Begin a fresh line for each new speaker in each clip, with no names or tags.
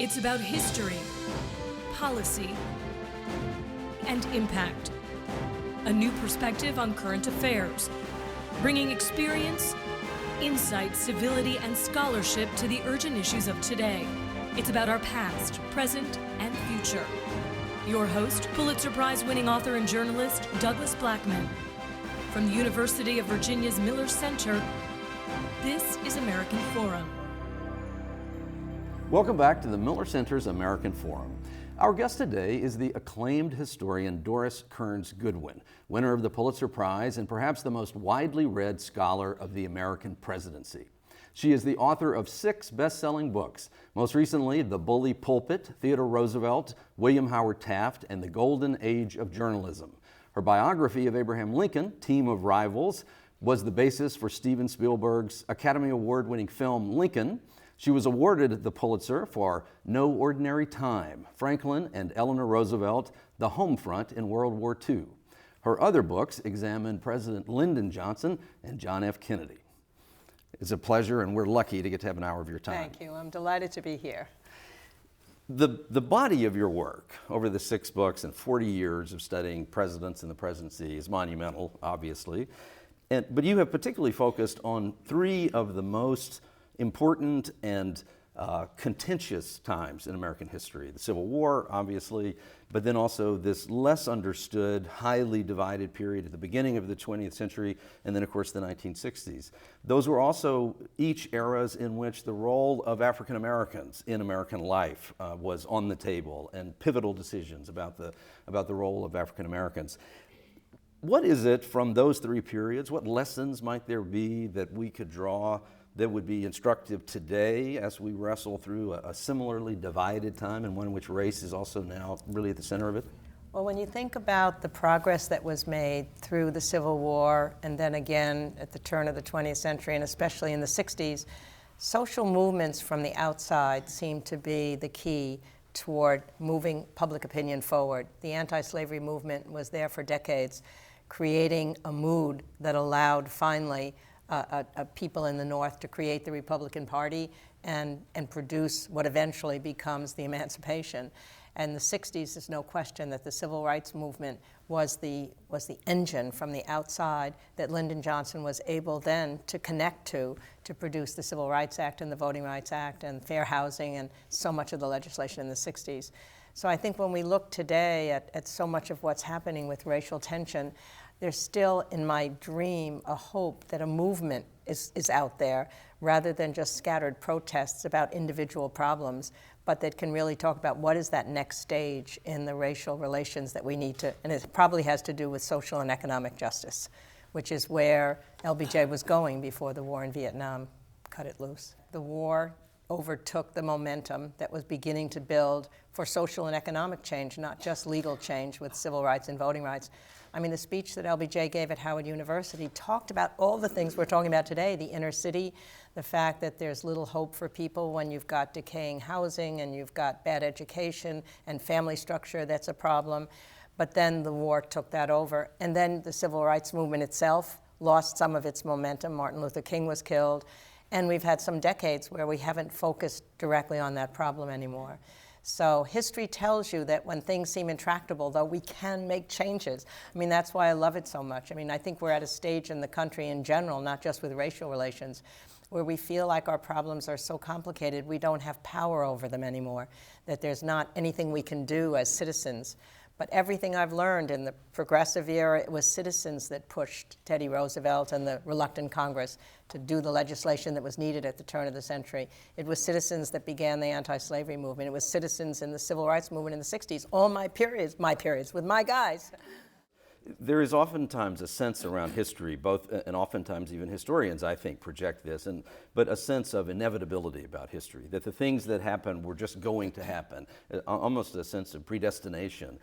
It's about history, policy, and impact. A new perspective on current affairs, bringing experience, insight, civility, and scholarship to the urgent issues of today. It's about our past, present, and future. Your host, Pulitzer Prize-winning author and journalist Douglas Blackman. From the University of Virginia's Miller Center, this is American Forum.
Welcome back to the Miller Center's American Forum. Our guest today is the acclaimed historian Doris Kearns Goodwin, winner of the Pulitzer Prize and perhaps the most widely read scholar of the American presidency. She is the author of 6 best-selling books, most recently The Bully Pulpit, Theodore Roosevelt, William Howard Taft, and the Golden Age of Journalism. Her biography of Abraham Lincoln, Team of Rivals, was the basis for Steven Spielberg's Academy Award-winning film Lincoln. She was awarded the Pulitzer for No Ordinary Time, Franklin and Eleanor Roosevelt, the Home Front in World War II. Her other books examine President Lyndon Johnson and John F. Kennedy. It's a pleasure, and we're lucky to get to have an hour of your time.
Thank you. I'm delighted to be here.
The body of your work over the 6 books and 40 years of studying presidents and the presidency is monumental, obviously. But you have particularly focused on 3 of the most important and contentious times in American history. The Civil War, obviously, but then also this less understood, highly divided period at the beginning of the 20th century, and then, of course, the 1960s. Those were also each eras in which the role of African Americans in American life was on the table, and pivotal decisions about the role of African Americans. What is it from those 3 periods? What lessons might there be that we could draw that would be instructive today as we wrestle through a similarly divided time and one in which race is also now really at the center of it?
Well, when you think about the progress that was made through the Civil War and then again at the turn of the 20th century and especially in the 60s, social movements from the outside seemed to be the key toward moving public opinion forward. The anti-slavery movement was there for decades, creating a mood that allowed finally people in the North to create the Republican Party and produce what eventually becomes the Emancipation. And the 60s, there's no question that the Civil Rights Movement was the engine from the outside that Lyndon Johnson was able then to connect to produce the Civil Rights Act and the Voting Rights Act and fair housing and so much of the legislation in the 60s. So I think when we look today at so much of what's happening with racial tension, there's still, in my dream, a hope that a movement is out there rather than just scattered protests about individual problems, but that can really talk about what is that next stage in the racial relations that we need to, and it probably has to do with social and economic justice, which is where LBJ was going before the war in Vietnam cut it loose. The war overtook the momentum that was beginning to build for social and economic change, not just legal change with civil rights and voting rights. I mean, the speech that LBJ gave at Howard University talked about all the things we're talking about today, the inner city, the fact that there's little hope for people when you've got decaying housing and you've got bad education and family structure that's a problem. But then the war took that over. And then the civil rights movement itself lost some of its momentum. Martin Luther King was killed. And we've had some decades where we haven't focused directly on that problem anymore. So history tells you that when things seem intractable, though, we can make changes. I mean, that's why I love it so much. I mean, I think we're at a stage in the country in general, not just with racial relations, where we feel like our problems are so complicated we don't have power over them anymore, that there's not anything we can do as citizens. But everything I've learned in the progressive era, it was citizens that pushed Teddy Roosevelt and the reluctant Congress to do the legislation that was needed at the turn of the century. It was citizens that began the anti-slavery movement. It was citizens in the civil rights movement in the 60s. All my periods with my guys.
There is oftentimes a sense around history, both, and oftentimes even historians, I think, project this, but a sense of inevitability about history, that the things that happen were just going to happen, almost a sense of predestination,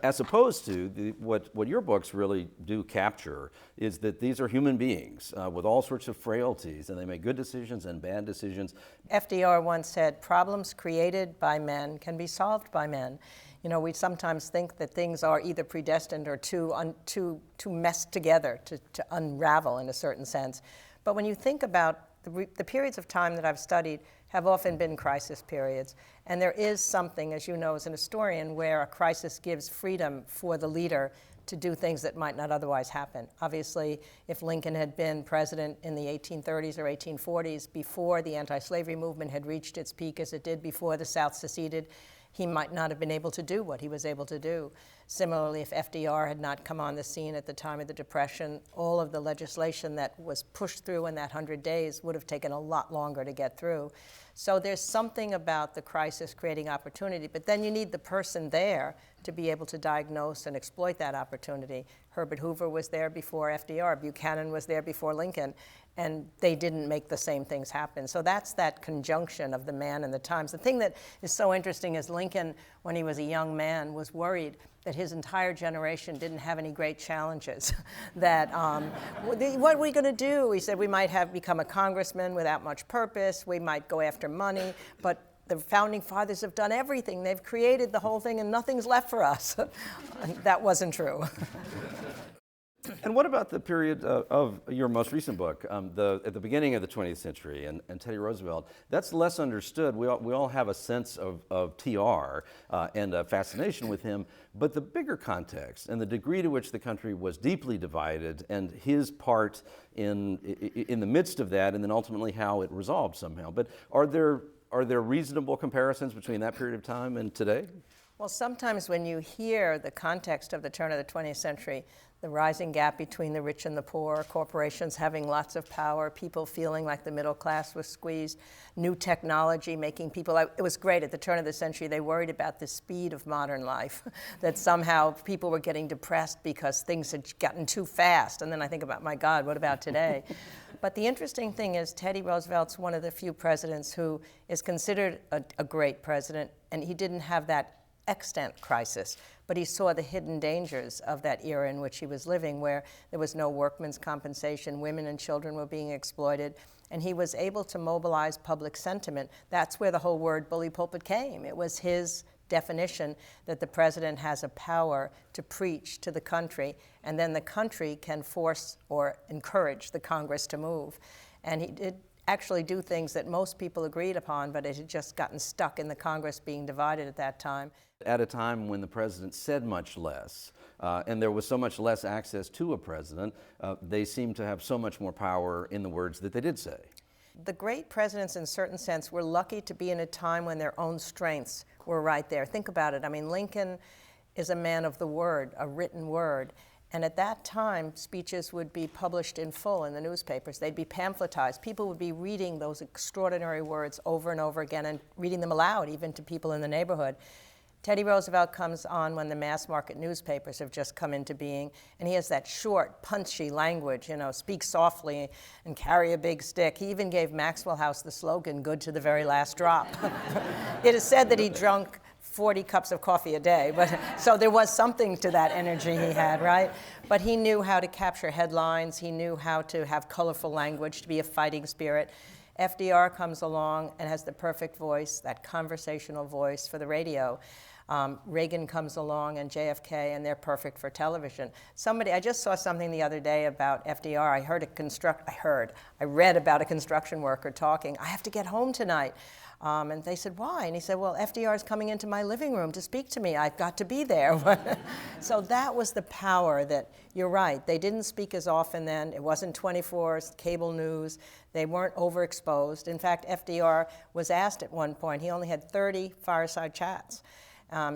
as opposed to what your books really do capture is that these are human beings with all sorts of frailties, and they make good decisions and bad decisions.
FDR once said, problems created by men can be solved by men. You know, we sometimes think that things are either predestined or too messed together to unravel in a certain sense. But when you think about the periods of time that I've studied have often been crisis periods. And there is something, as you know as an historian, where a crisis gives freedom for the leader to do things that might not otherwise happen. Obviously, if Lincoln had been president in the 1830s or 1840s, before the anti-slavery movement had reached its peak as it did before the South seceded, he might not have been able to do what he was able to do. Similarly, if FDR had not come on the scene at the time of the Depression, all of the legislation that was pushed through in that 100 days would have taken a lot longer to get through. So there's something about the crisis creating opportunity, but then you need the person there to be able to diagnose and exploit that opportunity. Herbert Hoover was there before FDR, Buchanan was there before Lincoln, and they didn't make the same things happen. So that's that conjunction of the man and the times. The thing that is so interesting is Lincoln, when he was a young man, was worried that his entire generation didn't have any great challenges. That, what are we going to do? He said we might have become a congressman without much purpose, we might go after money, but the founding fathers have done everything. They've created the whole thing and nothing's left for us. That wasn't true.
And what about the period of your most recent book, at the beginning of the 20th century, and Teddy Roosevelt? That's less understood. We all have a sense of TR and a fascination with him, but the bigger context and the degree to which the country was deeply divided and his part in the midst of that, and then ultimately how it resolved somehow. But are there reasonable comparisons between that period of time and today?
Well, sometimes when you hear the context of the turn of the 20th century, the rising gap between the rich and the poor, corporations having lots of power, people feeling like the middle class was squeezed, new technology making people, it was great at the turn of the century, they worried about the speed of modern life, that somehow people were getting depressed because things had gotten too fast. And then I think about, my God, what about today? But the interesting thing is Teddy Roosevelt's one of the few presidents who is considered a great president, and he didn't have that extant crisis, but he saw the hidden dangers of that era in which he was living, where there was no workman's compensation, women and children were being exploited, and he was able to mobilize public sentiment. That's where the whole word bully pulpit came. It was his definition that the president has a power to preach to the country, and then the country can force or encourage the Congress to move. And he did actually do things that most people agreed upon, but it had just gotten stuck in the Congress being divided at that time.
At a time when the president said much less, and there was so much less access to a president, they seemed to have so much more power in the words that they did say.
The great presidents, in a certain sense, were lucky to be in a time when their own strengths were right there. Think about it. I mean, Lincoln is a man of the word, a written word. And at that time, speeches would be published in full in the newspapers. They'd be pamphletized. People would be reading those extraordinary words over and over again and reading them aloud, even to people in the neighborhood. Teddy Roosevelt comes on when the mass market newspapers have just come into being, and he has that short, punchy language, speak softly and carry a big stick. He even gave Maxwell House the slogan, good to the very last drop. It is said that he drank 40 cups of coffee a day, but so there was something to that energy he had, right? But he knew how to capture headlines. He knew how to have colorful language, to be a fighting spirit. FDR comes along and has the perfect voice, that conversational voice for the radio. Reagan comes along and JFK, and they're perfect for television. I just saw something the other day about FDR. I read about a construction worker talking, I have to get home tonight. And they said, why? And he said, well, FDR is coming into my living room to speak to me. I've got to be there. So that was the power that, you're right, they didn't speak as often then. It wasn't 24 cable news. They weren't overexposed. In fact, FDR was asked at one point, he only had 30 fireside chats.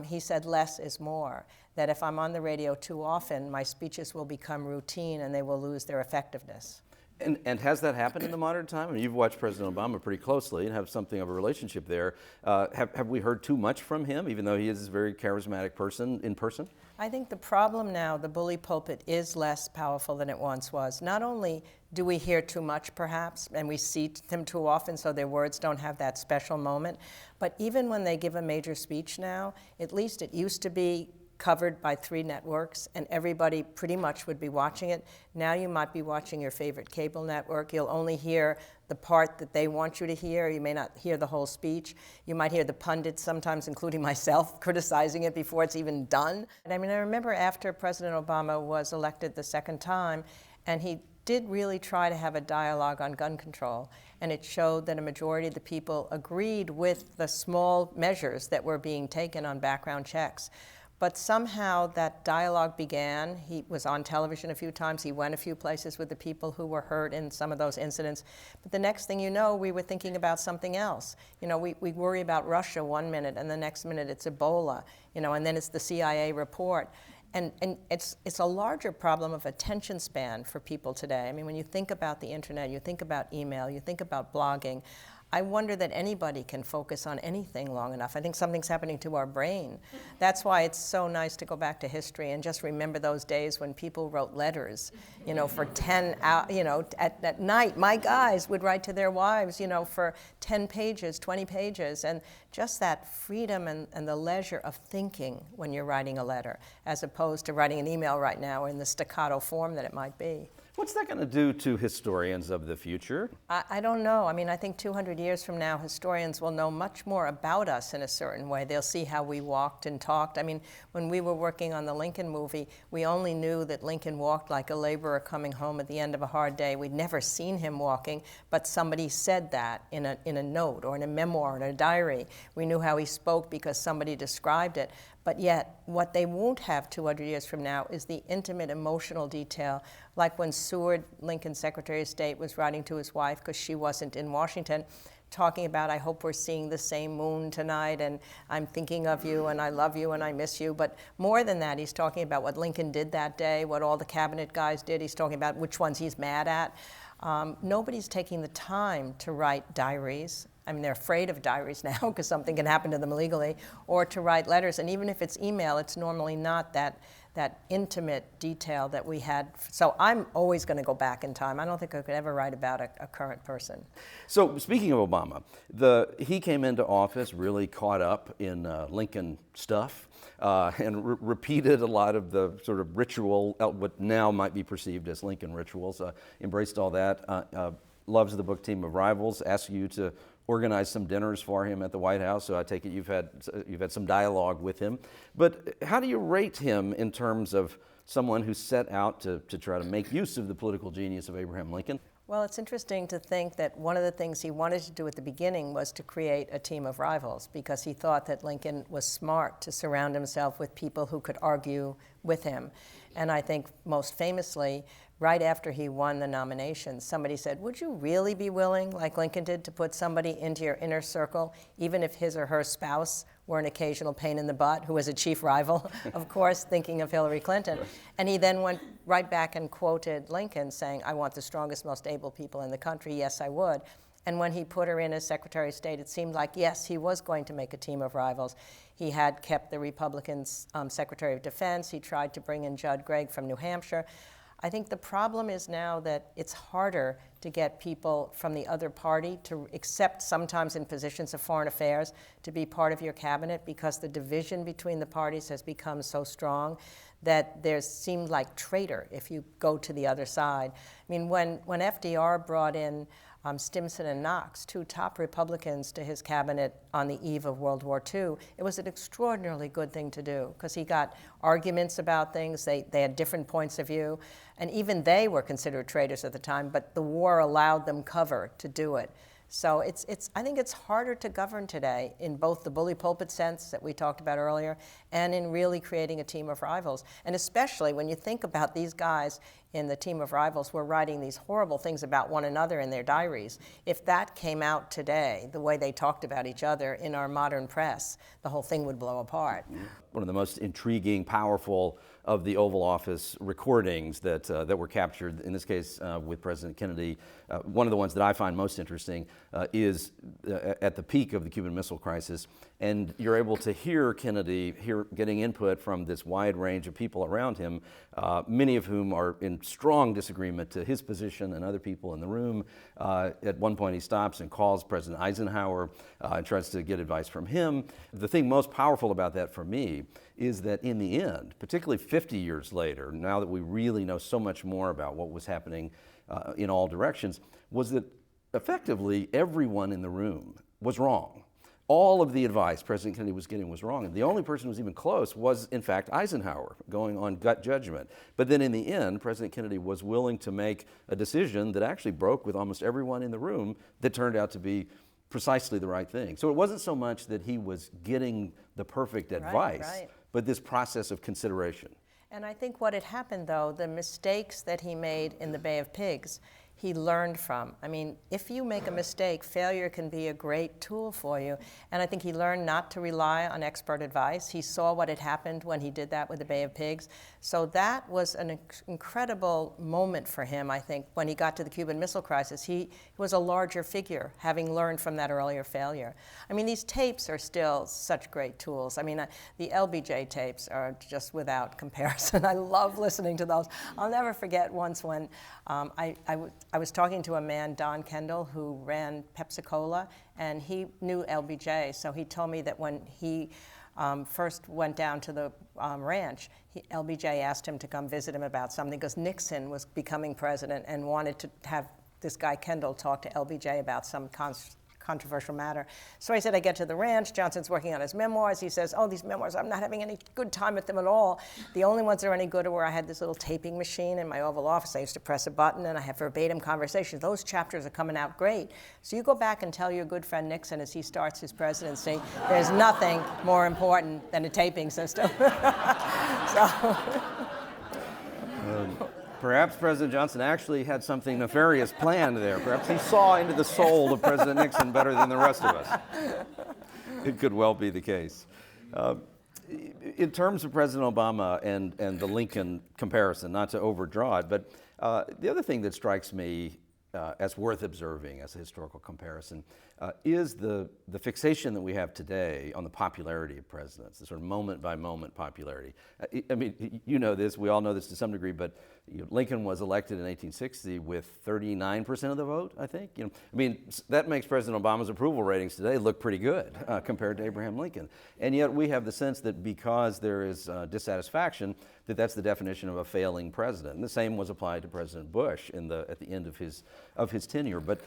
He said less is more, that if I'm on the radio too often, my speeches will become routine and they will lose their effectiveness.
And has that happened in the modern time? I mean, you've watched President Obama pretty closely and have something of a relationship there. Have we heard too much from him, even though he is a very charismatic person in person?
I think the problem now, the bully pulpit is less powerful than it once was. Not only do we hear too much, perhaps, and we see them too often, so their words don't have that special moment, but even when they give a major speech now, at least it used to be covered by 3 networks, and everybody pretty much would be watching it. Now you might be watching your favorite cable network. You'll only hear the part that they want you to hear. You may not hear the whole speech. You might hear the pundits, sometimes including myself, criticizing it before it's even done. And I remember after President Obama was elected the second time, and he did really try to have a dialogue on gun control, and it showed that a majority of the people agreed with the small measures that were being taken on background checks. But somehow that dialogue began. He was on television a few times. He went a few places with the people who were hurt in some of those incidents. But the next thing you know, we were thinking about something else. You know, we worry about Russia one minute, and the next minute it's Ebola, you know, and then it's the CIA report. And it's a larger problem of attention span for people today. I mean, when you think about the internet, you think about email, you think about blogging, I wonder that anybody can focus on anything long enough. I think something's happening to our brain. That's why it's so nice to go back to history and just remember those days when people wrote letters, you know, for 10 hours, you know, at night. My guys would write to their wives, you know, for 10 pages, 20 pages, and just that freedom and the leisure of thinking when you're writing a letter, as opposed to writing an email right now in the staccato form that it might be.
What's that going to do to historians of the future?
I don't know. I mean, I think 200 years from now, historians will know much more about us in a certain way. They'll see how we walked and talked. I mean, when we were working on the Lincoln movie, we only knew that Lincoln walked like a laborer coming home at the end of a hard day. We'd never seen him walking, but somebody said that in a note or in a memoir or in a diary. We knew how he spoke because somebody described it. But yet, what they won't have 200 years from now is the intimate emotional detail, like when Seward, Lincoln's Secretary of State, was writing to his wife because she wasn't in Washington, talking about, I hope we're seeing the same moon tonight, and I'm thinking of you, and I love you, and I miss you. But more than that, he's talking about what Lincoln did that day, what all the cabinet guys did. He's talking about which ones he's mad at. Nobody's taking the time to write diaries. I mean, they're afraid of diaries now because something can happen to them illegally, or to write letters. And even if it's email, it's normally not that intimate detail that we had. So I'm always going to go back in time. I don't think I could ever write about a current person.
So speaking of Obama, he came into office really caught up in Lincoln stuff and repeated a lot of the sort of ritual, what now might be perceived as Lincoln rituals, embraced all that, loves the book Team of Rivals, asked you to organize some dinners for him at the White House, so I take it you've had some dialogue with him. But how do you rate him in terms of someone who set out to try to make use of the political genius of Abraham Lincoln?
Well, it's interesting to think that one of the things he wanted to do at the beginning was to create a team of rivals, because he thought that Lincoln was smart to surround himself with people who could argue with him. And I think most famously, right after he won the nomination, somebody said, would you really be willing, like Lincoln did, to put somebody into your inner circle, even if his or her spouse were an occasional pain in the butt, who was a chief rival, of course, thinking of Hillary Clinton. And he then went right back and quoted Lincoln saying, I want the strongest, most able people in the country. Yes, I would. And when he put her in as Secretary of State, it seemed like, yes, he was going to make a team of rivals. He had kept the Republicans Secretary of Defense. He tried to bring in Judd Gregg from New Hampshire. I think the problem is now that it's harder to get people from the other party to accept, sometimes in positions of foreign affairs, to be part of your cabinet, because the division between the parties has become so strong that there seemed like traitor if you go to the other side. I mean, when FDR brought in Stimson and Knox, two top Republicans, to his cabinet on the eve of World War II, it was an extraordinarily good thing to do, because he got arguments about things. They had different points of view, and even they were considered traitors at the time, but the war allowed them cover to do it. So I think it's harder to govern today in both the bully pulpit sense that we talked about earlier and in really creating a team of rivals. And especially when you think about these guys in the team of rivals were writing these horrible things about one another in their diaries. If that came out today, the way they talked about each other in our modern press, the whole thing would blow apart.
One of the most intriguing, powerful of the Oval Office recordings that were captured, in this case with President Kennedy, one of the ones that I find most interesting is at the peak of the Cuban Missile Crisis, and you're able to hear Kennedy getting input from this wide range of people around him, many of whom are in strong disagreement to his position and other people in the room. At one point he stops and calls President Eisenhower and tries to get advice from him. The thing most powerful about that for me is that in the end, particularly 50 years later, now that we really know so much more about what was happening in all directions, was that effectively everyone in the room was wrong. all of the advice President Kennedy was getting was wrong. And the only person who was even close was, in fact, Eisenhower, going on gut judgment. But then in the end, President Kennedy was willing to make a decision that actually broke with almost everyone in the room that turned out to be precisely the right thing. So it wasn't so much that he was getting the perfect advice, but this process of consideration.
And I think what had happened, though, the mistakes that he made in the Bay of Pigs, he learned from. I mean, if you make a mistake, failure can be a great tool for you. And I think he learned not to rely on expert advice. He saw what had happened when he did that with the Bay of Pigs. So that was an incredible moment for him, I think, when he got to the Cuban Missile Crisis. He was a larger figure, having learned from that earlier failure. I mean, these tapes are still such great tools. I mean, the LBJ tapes are just without comparison. I love listening to those. I'll never forget once when I was talking to a man, Don Kendall, who ran Pepsi-Cola, and he knew LBJ. So he told me that when he first went down to the ranch, LBJ asked him to come visit him about something because Nixon was becoming president and wanted to have this guy Kendall talk to LBJ about some controversial matter. So I said, I get to the ranch, Johnson's working on his memoirs. He says, oh, these memoirs, I'm not having any good time with them at all. The only ones that are any good are where I had this little taping machine in my Oval Office. I used to press a button and I have verbatim conversations. Those chapters are coming out great. So you go back and tell your good friend Nixon as he starts his presidency, there's nothing more important than a taping system.
Perhaps President Johnson actually had something nefarious planned there. Perhaps he saw into the soul of President Nixon better than the rest of us. It could well be the case. In terms of President Obama and the Lincoln comparison, not to overdraw it, but the other thing that strikes me as worth observing as a historical comparison is the fixation that we have today on the popularity of presidents, the sort of moment-by-moment popularity. I mean, you know this, we all know this to some degree, but Lincoln was elected in 1860 with 39% of the vote, I think. I mean, that makes President Obama's approval ratings today look pretty good compared to Abraham Lincoln. And yet we have the sense that because there is dissatisfaction, that's the definition of a failing president. And the same was applied to President Bush at the end of his tenure. But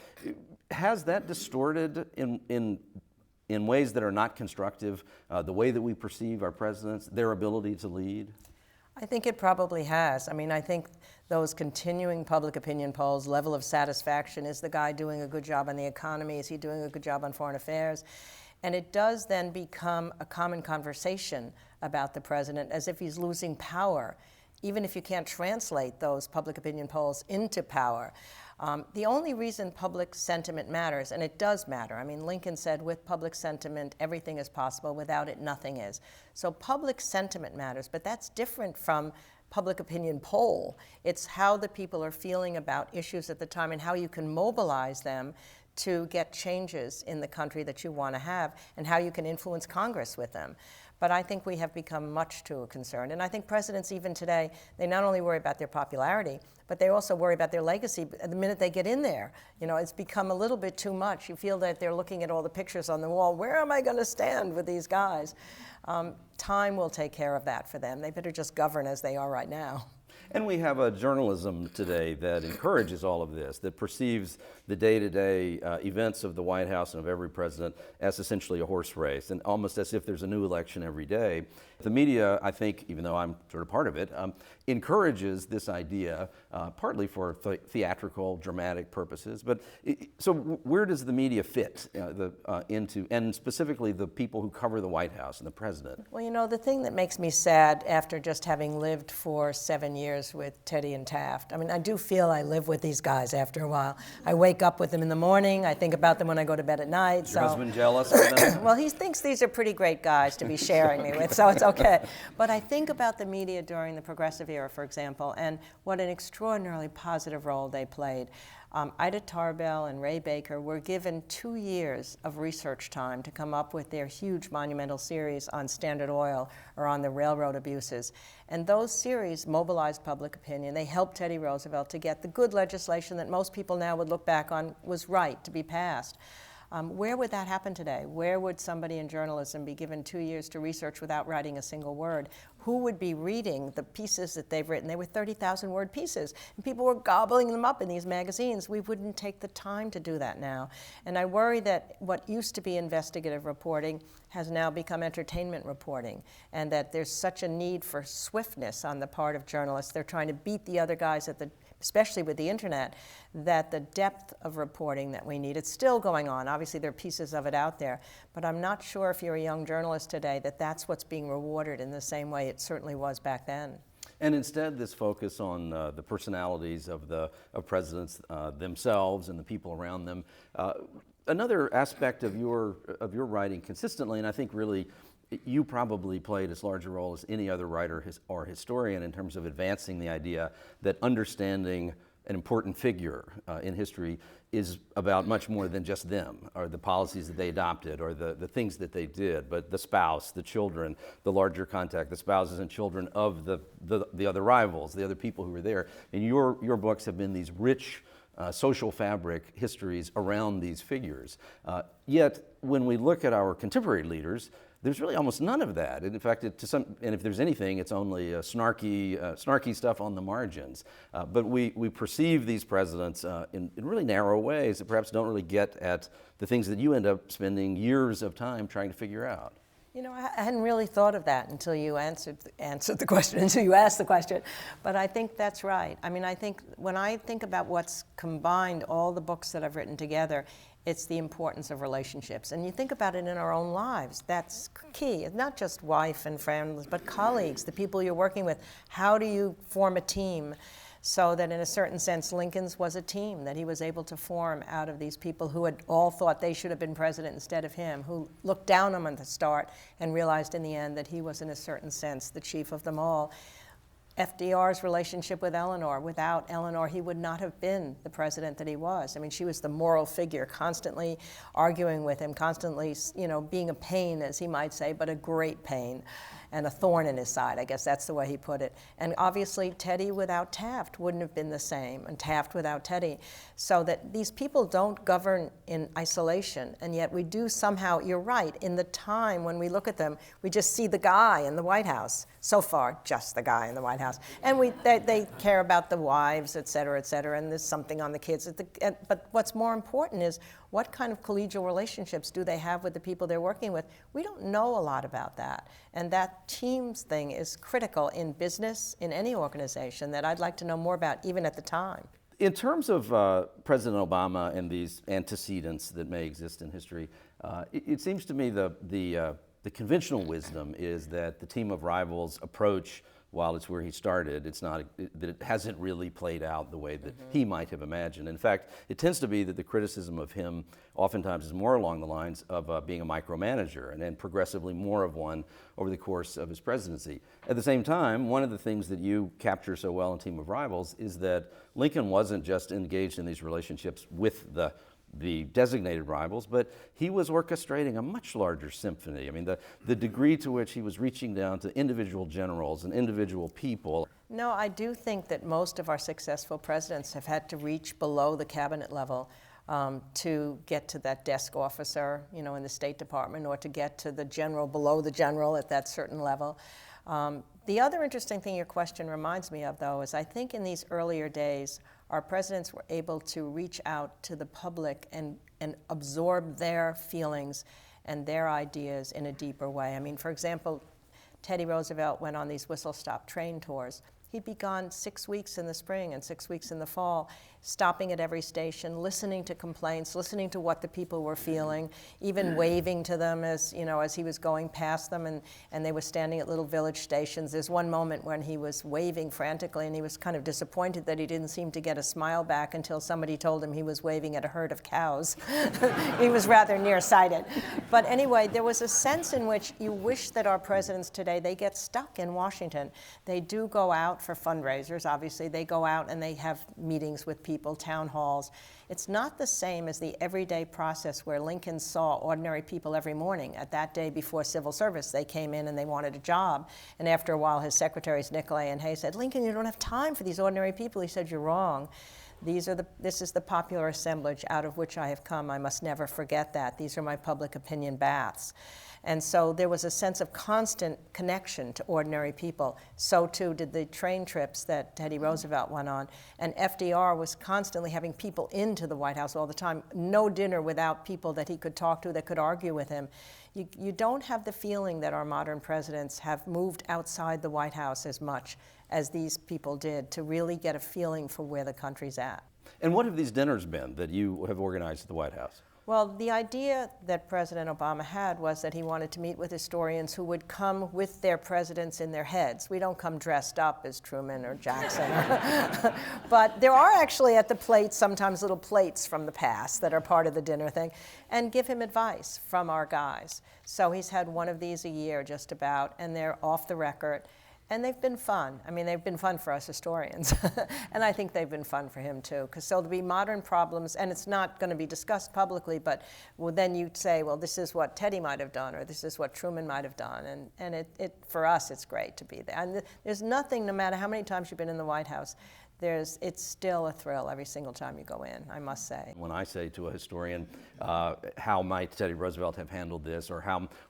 has that distorted in ways that are not constructive the way that we perceive our presidents, their ability to lead?
I think it probably has. I mean, I think those continuing public opinion polls, level of satisfaction, is the guy doing a good job on the economy? Is he doing a good job on foreign affairs? And it does then become a common conversation about the president as if he's losing power, even if you can't translate those public opinion polls into power. The only reason public sentiment matters, and it does matter. I mean, Lincoln said, with public sentiment, everything is possible. Without it, nothing is. So public sentiment matters, but that's different from public opinion poll. It's how the people are feeling about issues at the time and how you can mobilize them to get changes in the country that you want to have and how you can influence Congress with them. But I think we have become much too concerned. And I think presidents even today, they not only worry about their popularity, but they also worry about their legacy the minute they get in there. You know, it's become a little bit too much. You feel that they're looking at all the pictures on the wall. Where am I going to stand with these guys? Time will take care of that for them. They better just govern as they are right now.
And we have a journalism today that encourages all of this, that perceives the day-to-day events of the White House and of every president as essentially a horse race, and almost as if there's a new election every day. The media, I think, even though I'm sort of part of it, encourages this idea, partly for theatrical, dramatic purposes. But so where does the media fit into, and specifically the people who cover the White House and the president?
Well, you know, the thing that makes me sad after just having lived for 7 years with Teddy and Taft, I mean, I do feel I live with these guys after a while. I wake up with them in the morning. I think about them when I go to bed at night.
Is your husband jealous of them?
Well, he thinks these are pretty great guys to be sharing me with, so it's okay. But I think about the media during the Progressive era, for example, and what an extraordinarily positive role they played. Ida Tarbell and Ray Baker were given 2 years of research time to come up with their huge monumental series on Standard Oil or on the railroad abuses. And those series mobilized public opinion. They helped Teddy Roosevelt to get the good legislation that most people now would look back on was right to be passed. Where would that happen today? Where would somebody in journalism be given 2 years to research without writing a single word? who would be reading the pieces that they've written? They were 30,000 word pieces, and people were gobbling them up in these magazines. We wouldn't take the time to do that now. And I worry that what used to be investigative reporting has now become entertainment reporting, and that there's such a need for swiftness on the part of journalists. They're trying to beat the other guys especially with the internet, that the depth of reporting that we need, it's still going on. Obviously, there are pieces of it out there, but I'm not sure if you're a young journalist today that that's what's being rewarded in the same way it certainly was back then.
And instead, this focus on the personalities of presidents themselves and the people around them. Another aspect of your writing consistently, and I think really you probably played as large a role as any other writer or historian in terms of advancing the idea that understanding an important figure in history is about much more than just them, or the policies that they adopted, or the things that they did, but the spouse, the children, the larger contact, the spouses and children of the other rivals, the other people who were there. And your books have been these rich social fabric histories around these figures. Yet, when we look at our contemporary leaders, there's really almost none of that. And in fact, and if there's anything, it's only snarky stuff on the margins. But we perceive these presidents in really narrow ways that perhaps don't really get at the things that you end up spending years of time trying to figure out.
You know, I hadn't really thought of that until you answered the question, until you asked the question. But I think that's right. I mean, I think when I think about what's combined all the books that I've written together, it's the importance of relationships. And you think about it in our own lives. That's key. It's not just wife and friends, but colleagues, the people you're working with. How do you form a team? So that in a certain sense, Lincoln's was a team that he was able to form out of these people who had all thought they should have been president instead of him, who looked down on him at the start and realized in the end that he was, in a certain sense, the chief of them all. FDR's relationship with Eleanor. Without Eleanor, he would not have been the president that he was. I mean, she was the moral figure, constantly arguing with him, constantly, being a pain, as he might say, but a great pain, and a thorn in his side. I guess that's the way he put it. And obviously, Teddy without Taft wouldn't have been the same, and Taft without Teddy. So that these people don't govern in isolation, and yet we do somehow, you're right, in the time when we look at them, we just see the guy in the White House. So far, just the guy in the White House. And they care about the wives, et cetera, and there's something on the kids. But what's more important is what kind of collegial relationships do they have with the people they're working with? We don't know a lot about that. And that teams thing is critical in business, in any organization, that I'd like to know more about, even at the time.
In terms of President Obama and these antecedents that may exist in history, it seems to me the conventional wisdom is that the team of rivals approach, while it's where he started, that it hasn't really played out the way that he might have imagined. In fact, it tends to be that the criticism of him oftentimes is more along the lines of being a micromanager, and then progressively more of one over the course of his presidency. At the same time, one of the things that you capture so well in Team of Rivals is that Lincoln wasn't just engaged in these relationships with the designated rivals, but he was orchestrating a much larger symphony. I mean, the degree to which he was reaching down to individual generals and individual people.
No, I do think that most of our successful presidents have had to reach below the cabinet level to get to that desk officer, in the State Department, or to get to the general below the general at that certain level. The other interesting thing your question reminds me of, though, is I think in these earlier days, our presidents were able to reach out to the public and absorb their feelings and their ideas in a deeper way. I mean, for example, Teddy Roosevelt went on these whistle-stop train tours. He'd be gone 6 weeks in the spring and 6 weeks in the fall, stopping at every station, listening to complaints, listening to what the people were feeling, even waving to them as he was going past them, and they were standing at little village stations. There's one moment when he was waving frantically, and he was kind of disappointed that he didn't seem to get a smile back until somebody told him he was waving at a herd of cows. He was rather nearsighted. But anyway, there was a sense in which you wish that our presidents today, they get stuck in Washington. They do go out for fundraisers, obviously. They go out and they have meetings with people, town halls. It's not the same as the everyday process where Lincoln saw ordinary people every morning. At that day before civil service, they came in and they wanted a job. And after a while, his secretaries, Nicolay and Hay, said, "Lincoln, you don't have time for these ordinary people." He said, "You're wrong." This is the popular assemblage out of which I have come. I must never forget that. These are my public opinion baths. And so there was a sense of constant connection to ordinary people. So too did the train trips that Teddy Roosevelt went on. And FDR was constantly having people into the White House all the time. No dinner without people that he could talk to, that could argue with him. You don't have the feeling that our modern presidents have moved outside the White House as much as these people did to really get a feeling for where the country's at.
And what have these dinners been that you have organized at the White House?
Well, the idea that President Obama had was that he wanted to meet with historians who would come with their presidents in their heads. We don't come dressed up as Truman or Jackson. But there are actually at the plates sometimes little plates from the past that are part of the dinner thing, and give him advice from our guys. So he's had one of these a year just about, and they're off the record. And they've been fun. I mean, they've been fun for us historians. And I think they've been fun for him, too. Because so there'll be modern problems, and it's not going to be discussed publicly, but then you'd say, well, this is what Teddy might have done, or this is what Truman might have done. And for us, it's great to be there. And there's nothing, no matter how many times you've been in the White House, it's still a thrill every single time you go in, I must say.
When I say to a historian, how might Teddy Roosevelt have handled this, or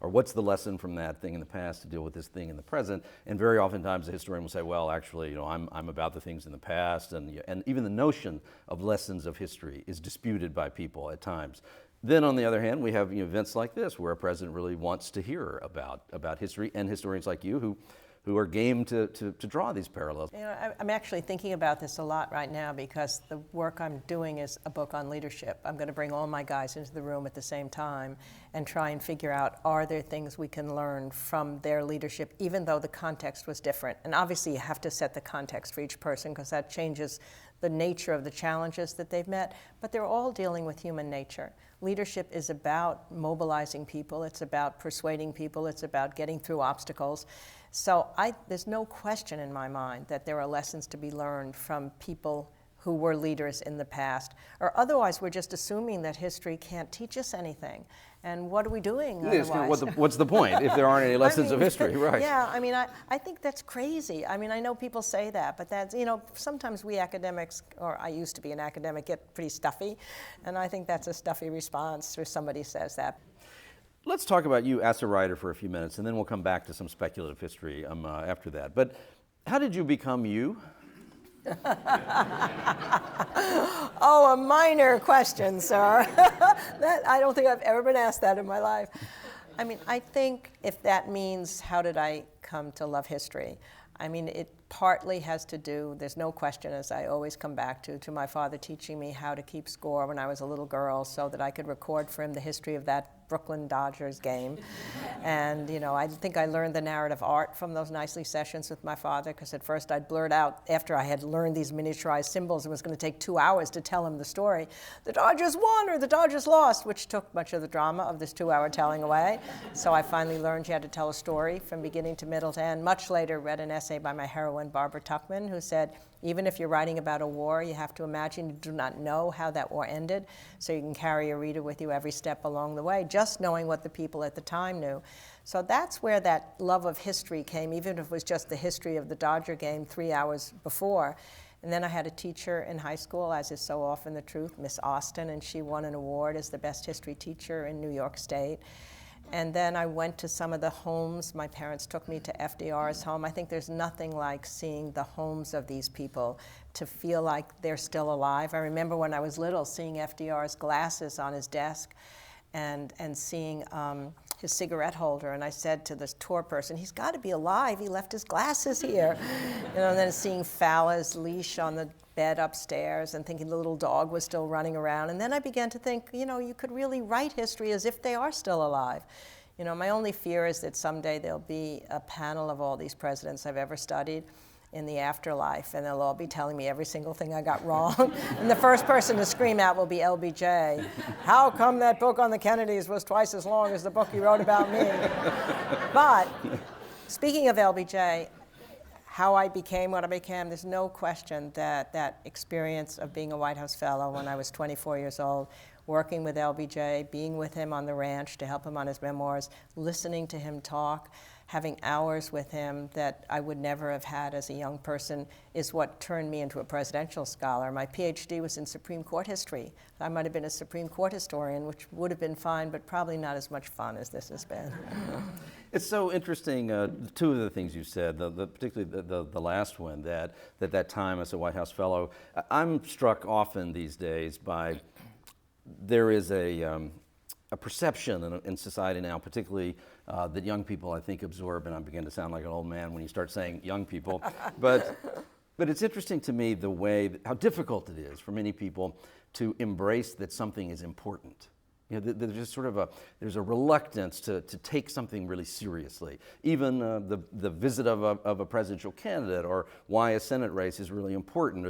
what's the lesson from that thing in the past to deal with this thing in the present, and very oftentimes the historian will say, well, actually, I'm about the things in the past, and even the notion of lessons of history is disputed by people at times. Then, on the other hand, we have events like this where a president really wants to hear about history, and historians like you who are game to draw these parallels.
I'm actually thinking about this a lot right now because the work I'm doing is a book on leadership. I'm going to bring all my guys into the room at the same time and try and figure out, are there things we can learn from their leadership, even though the context was different? And obviously you have to set the context for each person because that changes the nature of the challenges that they've met, but they're all dealing with human nature. Leadership is about mobilizing people, it's about persuading people, it's about getting through obstacles. So there's no question in my mind that there are lessons to be learned from people who were leaders in the past, or otherwise we're just assuming that history can't teach us anything. And what are we doing otherwise?
What's the point if there aren't any lessons of history, right?
Yeah, I mean, I think that's crazy. I mean, I know people say that, but that's, sometimes we academics, or I used to be an academic, get pretty stuffy, and I think that's a stuffy response if somebody says that.
Let's talk about you as a writer for a few minutes, and then we'll come back to some speculative history after that. But how did you become you?
Oh, a minor question, sir. I don't think I've ever been asked that in my life. I mean, I think if that means how did I come to love history, I mean, it partly has to do, there's no question, as I always come back to my father teaching me how to keep score when I was a little girl so that I could record for him the history of that Brooklyn Dodgers game. And, I think I learned the narrative art from those nicely sessions with my father, because at first I'd blurt out, after I had learned these miniaturized symbols, it was going to take 2 hours to tell him the story. The Dodgers won or the Dodgers lost, which took much of the drama of this 2-hour telling away. So I finally learned you had to tell a story from beginning to middle to end. Much later, read an essay by my heroine, Barbara Tuchman, who said, even if you're writing about a war, you have to imagine you do not know how that war ended, so you can carry a reader with you every step along the way, just knowing what the people at the time knew. So that's where that love of history came, even if it was just the history of the Dodger game 3 hours before. And then I had a teacher in high school, as is so often the truth, Miss Austin, and she won an award as the best history teacher in New York State. And then I went to some of the homes. My parents took me to FDR's home. I think there's nothing like seeing the homes of these people to feel like they're still alive. I remember when I was little seeing FDR's glasses on his desk and seeing his cigarette holder. And I said to this tour person, he's got to be alive. He left his glasses here. And then seeing Fowler's leash on the bed upstairs and thinking the little dog was still running around. And then I began to think, you could really write history as if they are still alive. My only fear is that someday there'll be a panel of all these presidents I've ever studied in the afterlife, and they'll all be telling me every single thing I got wrong. And the first person to scream out will be LBJ. How come that book on the Kennedys was twice as long as the book you wrote about me? But speaking of LBJ, how I became what I became, there's no question that that experience of being a White House fellow when I was 24 years old, working with LBJ, being with him on the ranch to help him on his memoirs, listening to him talk, having hours with him that I would never have had as a young person is what turned me into a presidential scholar. My PhD was in Supreme Court history. I might have been a Supreme Court historian, which would have been fine, but probably not as much fun as this has been.
It's so interesting, two of the things you said, particularly the last one, that time as a White House fellow. I'm struck often these days by, there is a perception in society now, particularly that young people, I think, absorb, and I begin to sound like an old man when you start saying young people, but it's interesting to me the way, how difficult it is for many people to embrace that something is important. You know, there's just sort of there's a reluctance to take something really seriously. Even the visit of a presidential candidate, or why a Senate race is really important,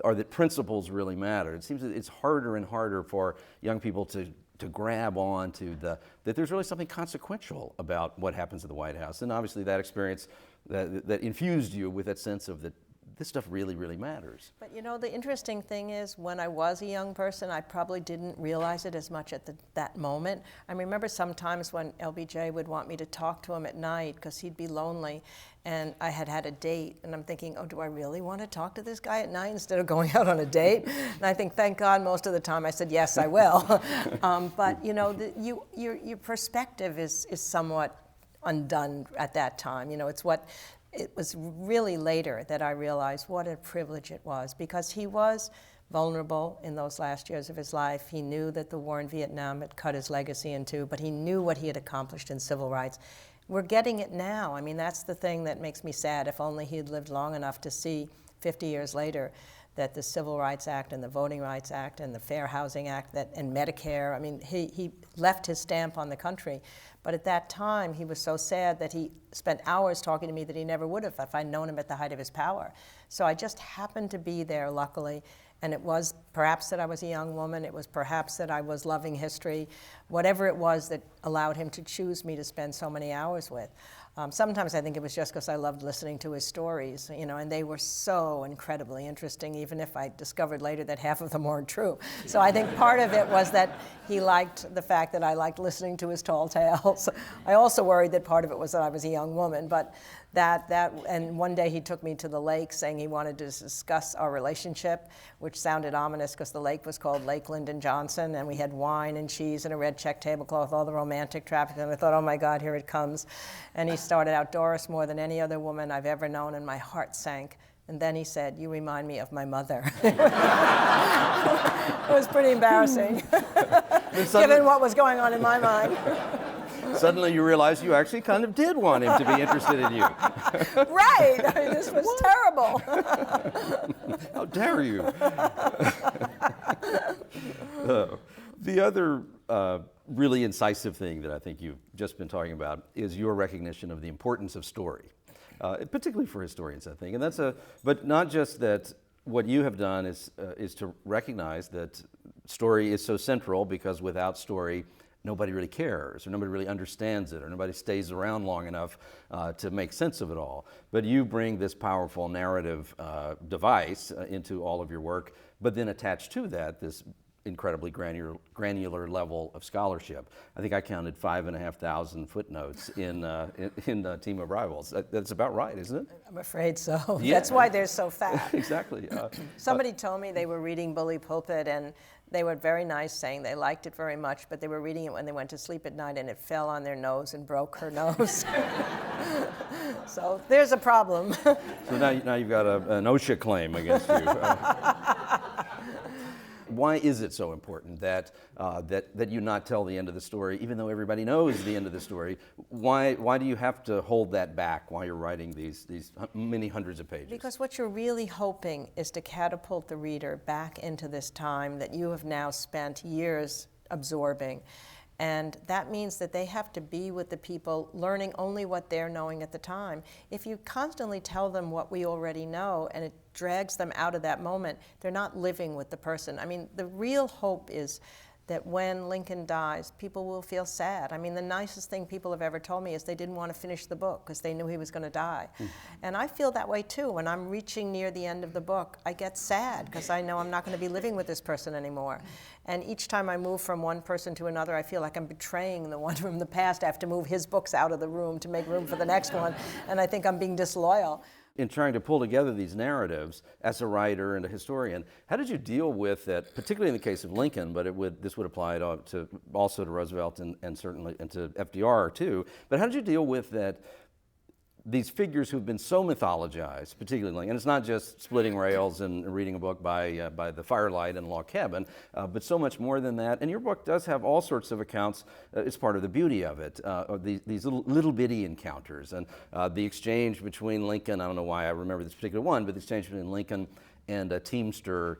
or that principles really matter. It seems that it's harder and harder for young people to grab on to that there's really something consequential about what happens at the White House. And obviously that experience that infused you with that sense of that this stuff really, really matters.
But you know, the interesting thing is, when I was a young person, I probably didn't realize it as much at that moment. I remember sometimes when LBJ would want me to talk to him at night because he'd be lonely, and I had a date, and I'm thinking, oh, do I really want to talk to this guy at night instead of going out on a date? And I think, thank God, most of the time I said, yes, I will. But you know, your perspective is somewhat undone at that time. You know, it was really later that I realized what a privilege it was, because he was vulnerable in those last years of his life. He knew that the war in Vietnam had cut his legacy in two, but he knew what he had accomplished in civil rights. We're getting it now. I mean, that's the thing that makes me sad. If only he had lived long enough to see 50 years later that the Civil Rights Act and the Voting Rights Act and the Fair Housing Act and Medicare, I mean, he left his stamp on the country. But at that time, he was so sad that he spent hours talking to me that he never would have if I'd known him at the height of his power. So I just happened to be there, luckily. And it was perhaps that I was a young woman. It was perhaps that I was loving history. Whatever it was that allowed him to choose me to spend so many hours with. Sometimes I think it was just because I loved listening to his stories, you know, and they were so incredibly interesting, even if I discovered later that half of them weren't true. So I think part of it was that he liked the fact that I liked listening to his tall tales. I also worried that part of it was that I was a young woman, but and one day he took me to the lake saying he wanted to discuss our relationship, which sounded ominous because the lake was called Lake Lyndon Johnson, and we had wine and cheese and a red check tablecloth, all the romantic traffic, and I thought, oh my God, here it comes. And he started out, Doris, more than any other woman I've ever known, and my heart sank. And then he said, you remind me of my mother. It was pretty embarrassing, given what was going on in my mind.
Suddenly you realize you actually kind of did want him to be interested in you.
Right. I mean, this was terrible.
How dare you? The other really incisive thing that I think you've just been talking about is your recognition of the importance of story, particularly for historians, I think. And but not just that. What you have done is to recognize that story is so central, because without story, nobody really cares, or nobody really understands it, or nobody stays around long enough to make sense of it all. But you bring this powerful narrative device into all of your work, but then attach to that this incredibly granular level of scholarship. I think I counted 5,500 footnotes in Team of Rivals. That's about right, isn't it?
I'm afraid so.
Yeah.
That's why they're so fat.
Exactly.
Somebody told me they were reading Bully Pulpit, and they were very nice, saying they liked it very much, but they were reading it when they went to sleep at night, and it fell on their nose and broke her nose. So there's a problem.
So now you've got an OSHA claim against you. Why is it so important that you not tell the end of the story, even though everybody knows the end of the story? Why do you have to hold that back while you're writing these many hundreds of pages?
Because what you're really hoping is to catapult the reader back into this time that you have now spent years absorbing. And that means that they have to be with the people learning only what they're knowing at the time. If you constantly tell them what we already know and it drags them out of that moment, they're not living with the person. I mean, the real hope is that when Lincoln dies, people will feel sad. I mean, the nicest thing people have ever told me is they didn't want to finish the book because they knew he was going to die. And I feel that way too. When I'm reaching near the end of the book, I get sad because I know I'm not going to be living with this person anymore. And each time I move from one person to another, I feel like I'm betraying the one from the past. I have to move his books out of the room to make room for the next one, and I think I'm being disloyal.
In trying to pull together these narratives as a writer and a historian, how did you deal with that, particularly in the case of Lincoln, but this would apply to also to Roosevelt and certainly and to FDR too, but how did you deal with that, these figures who've been so mythologized, particularly Lincoln, and it's not just splitting rails and reading a book by the firelight in a log cabin, but so much more than that. And your book does have all sorts of accounts. It's part of the beauty of it, of these little bitty encounters. And the exchange between Lincoln, I don't know why I remember this particular one, but the exchange between Lincoln and a teamster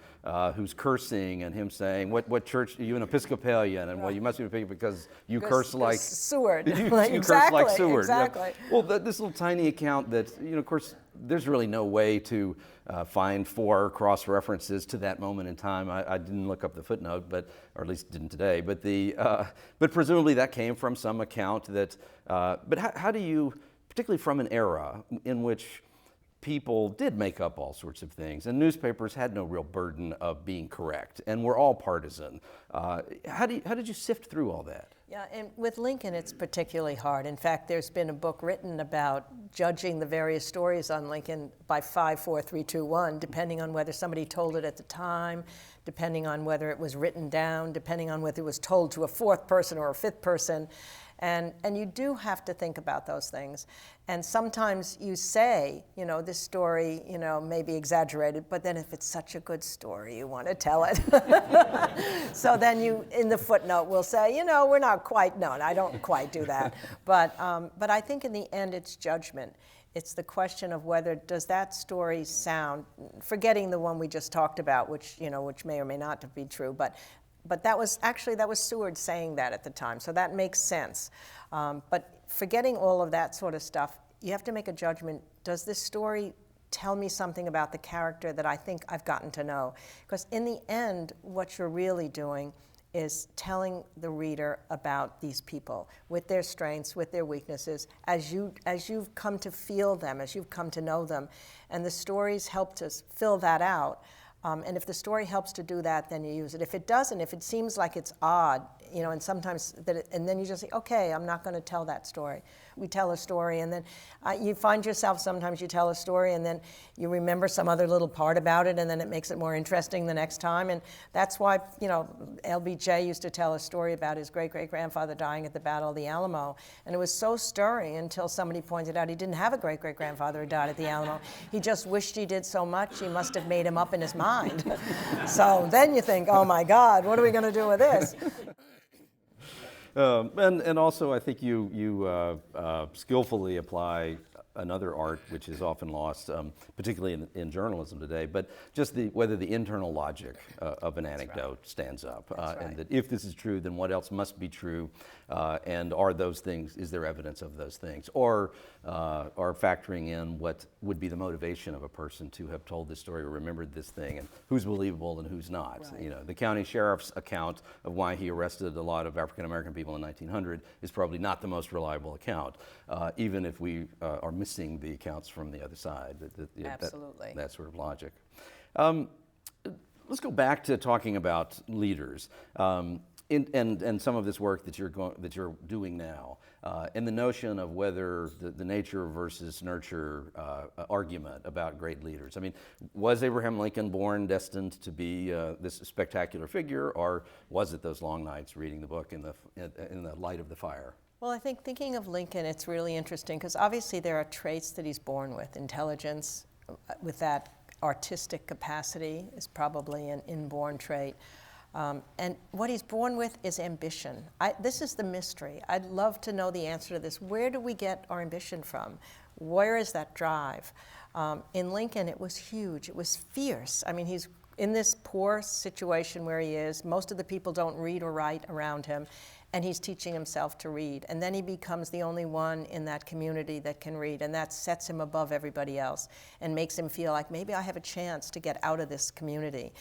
who's cursing, and him saying, "What church are you, an Episcopalian?" And well, you must be Episcopalian because you curse like
Seward.
you
Exactly,
curse like Seward.
exactly.
Yeah. Well, this little tiny account that, of course, there's really no way to find 4 cross references to that moment in time. I didn't look up the footnote, or at least didn't today. But presumably that came from some account that. But how do you, particularly from an era in which people did make up all sorts of things, and newspapers had no real burden of being correct, and we're all partisan. How did you sift through all that?
Yeah, and with Lincoln, it's particularly hard. In fact, there's been a book written about judging the various stories on Lincoln by 5, 4, 3, 2, 1, depending on whether somebody told it at the time, depending on whether it was written down, depending on whether it was told to a 4th person or a 5th person. And you do have to think about those things. And sometimes you say, this story, may be exaggerated, but then if it's such a good story, you want to tell it. So then you, in the footnote, will say, we're not quite, no, I don't quite do that. But I think in the end, it's judgment. It's the question of whether does that story sound, forgetting the one we just talked about, which may or may not be true, but that was Seward saying that at the time, so that makes sense. But forgetting all of that sort of stuff, you have to make a judgment. Does this story tell me something about the character that I think I've gotten to know? Because in the end, what you're really doing is telling the reader about these people with their strengths, with their weaknesses, as you've come to feel them, as you've come to know them. And the stories help to fill that out. And if the story helps to do that, then you use it. If it doesn't, if it seems like it's odd, and sometimes and then you just say, okay, I'm not going to tell that story. We tell a story, and then you find yourself sometimes you tell a story, and then you remember some other little part about it, and then it makes it more interesting the next time. And that's why, LBJ used to tell a story about his great-great-grandfather dying at the Battle of the Alamo, and it was so stirring until somebody pointed out he didn't have a great-great-grandfather who died at the Alamo. He just wished he did so much, he must have made him up in his mind. So then you think, oh my God, what are we going to do with this?
And also, I think you skillfully apply another art which is often lost, particularly in journalism today, but just whether the internal logic of an anecdote stands up.
Right.
And that if this is true, then what else must be true? And are those things, is there evidence of those things? Or factoring in what would be the motivation of a person to have told this story or remembered this thing, and who's believable and who's not.
Right.
The county sheriff's account of why he arrested a lot of African American people in 1900 is probably not the most reliable account, even if we are missing the accounts from the other side.
Absolutely.
That sort of logic. Let's go back to talking about leaders. And some of this work that you're doing now, and the notion of whether the nature versus nurture argument about great leaders. I mean, was Abraham Lincoln born destined to be this spectacular figure, or was it those long nights reading the book in the light of the fire?
Well, I think thinking of Lincoln, it's really interesting because obviously there are traits that he's born with. Intelligence, with that artistic capacity, is probably an inborn trait. And what he's born with is ambition. This is the mystery. I'd love to know the answer to this. Where do we get our ambition from? Where is that drive? In Lincoln, it was huge. It was fierce. I mean, he's in this poor situation where he is. Most of the people don't read or write around him, and he's teaching himself to read. And then he becomes the only one in that community that can read, and that sets him above everybody else and makes him feel like maybe I have a chance to get out of this community.